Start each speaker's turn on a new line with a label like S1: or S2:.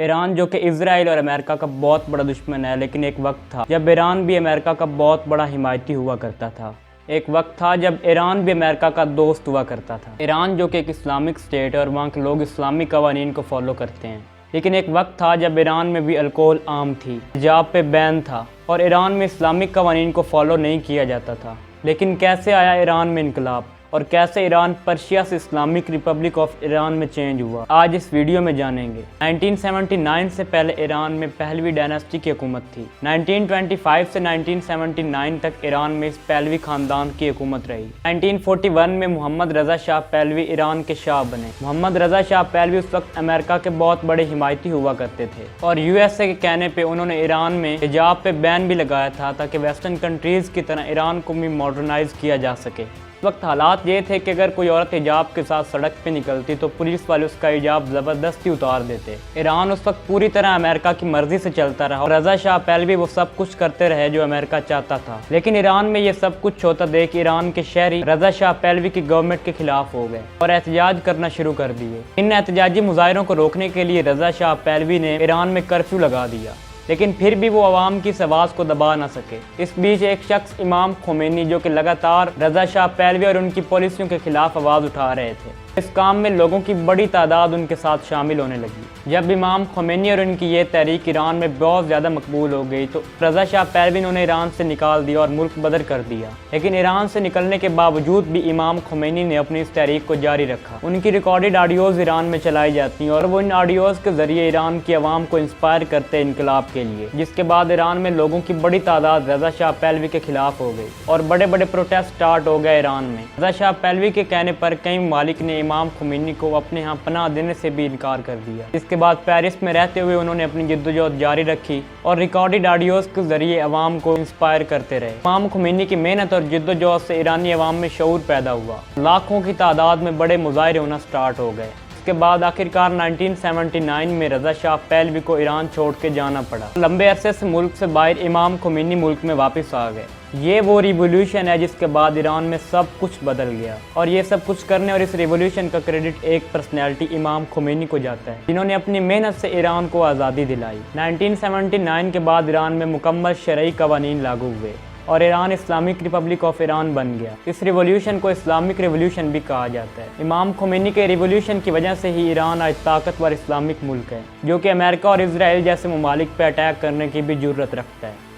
S1: Iran जो कि Israel और अमेरिका का बहुत बड़ा दुश्मन है, लेकिन एक वक्त था जब ईरान भी अमेरिका का बहुत बड़ा हिमायती हुआ करता था। एक वक्त था जब ईरान भी अमेरिका का दोस्त हुआ करता था। ईरान जो कि एक इस्लामिक स्टेट है और वहाँ के लोग इस्लामी कवानीन को फॉलो करते हैं। लेकिन एक वक्त था जब ईरान में भी अल्कोहल आम थी, हिजाब पे बैन था और ईरान में इस्लामिक कवानीन को फॉलो नहीं किया जाता था। लेकिन कैसे आया ईरान में इनकलाब और कैसे ईरान पर्शिया से इस्लामिक रिपब्लिक ऑफ ईरान में चेंज हुआ, आज इस वीडियो में जानेंगे। 1979 से पहले ईरान में पहलवी डायनेस्टी की हुकूमत थी। 1925 से 1979 तक ईरान में इस पहलवी खानदान की हुकूमत रही। 1941 में मोहम्मद रजा शाह पहलवी ईरान के शाह बने। मोहम्मद रजा शाह पहलवी उस वक्त अमेरिका के बहुत बड़े हिमायती हुआ करते थे और यूएसए के कहने पे उन्होंने ईरान में हिजाब पे बैन भी लगाया था ताकि वेस्टर्न कंट्रीज की तरह ईरान को भी मॉडर्नाइज किया जा सके। उस वक्त हालात ये थे कि अगर कोई औरत हिजाब के साथ सड़क पे निकलती तो पुलिस वाले उसका हिजाब ज़बरदस्ती उतार देते। ईरान उस वक्त पूरी तरह अमेरिका की मर्जी से चलता रहा और रजा शाह पहलवी वो सब कुछ करते रहे जो अमेरिका चाहता था। लेकिन ईरान में ये सब कुछ होता देख ईरान के शहरी रजा शाह पहलवी की गवर्नमेंट के खिलाफ हो गए और एहतजाज करना शुरू कर दिए। इन एहतजाजी मुजाहिरों को रोकने के लिए रजा शाह पहलवी ने ईरान में कर्फ्यू लगा दिया, लेकिन फिर भी वो आवाम की आवाज़ को दबा ना सके। इस बीच एक शख्स इमाम खोमेनी जो कि लगातार रजा शाह पहलवी और उनकी पॉलिसियों के खिलाफ आवाज़ उठा रहे थे, इस काम में लोगों की बड़ी तादाद उनके साथ शामिल होने लगी। जब इमाम खोमेनी और उनकी ये तहरीक ईरान में बहुत ज़्यादा मकबूल हो गई तो रजा शाह पहलवी ने उन्हें ईरान से निकाल दिया और मुल्क बदर कर दिया। लेकिन ईरान से निकलने के बावजूद भी इमाम खोमेनी ने अपनी इस तहरीक को जारी रखा। उनकी रिकॉर्डेड ऑडियोज़ ईरान में चलाई जाती हैं और वो इन ऑडियोज़ के ज़रिए ईरान की आवाम को इंस्पायर करते हैं इनकलाब के लिए, जिसके बाद ईरान में लोगों की बड़ी तादाद रजा शाह पहलवी के खिलाफ हो गई और बड़े बड़े प्रोटेस्ट स्टार्ट हो गए ईरान में। रजा शाह पहलवी के कहने पर कई ममालिक ने इमाम खोमेनी को अपने यहाँ पनाह देने से भी इनकार कर दिया। इसके बाद पेरिस में रहते हुए उन्होंने अपनी जद्दोजहद जारी रखी और रिकॉर्डेड ऑडियोज़ के जरिए अवाम को इंस्पायर करते रहे। इमाम खोमेनी की मेहनत और जद्दोजहद से ईरानी अवाम में शऊर पैदा हुआ, लाखों की तादाद में बड़े मुजाहिरे होना स्टार्ट हो गए। इसके बाद आखिरकार 1979 में रजा शाह पहलवी को ईरान छोड़ के जाना पड़ा। लंबे अरसे से मुल्क से बाहर इमाम खोमेनी मुल्क में वापस आ गए। ये वो रिवॉल्यूशन है जिसके बाद ईरान में सब कुछ बदल गया और ये सब कुछ करने और इस रिवॉल्यूशन का क्रेडिट एक पर्सनैलिटी इमाम खोमेनी को जाता है, जिन्होंने अपनी मेहनत से ईरान को आज़ादी दिलाई। 1979 के बाद ईरान में मुकम्मल शरई कवानीन लागू हुए और Iran Islamic Republic of Iran बन गया। इस रिवॉल्यूशन को इस्लामिक रिवॉल्यूशन भी कहा जाता है। इमाम खोमेनी के रिवॉल्यूशन की वजह से ही ईरान आज ताकतवर इस्लामिक मुल्क है जो कि अमेरिका और इजराइल जैसे ममालिक पर अटैक करने की भी जरूरत रखता है।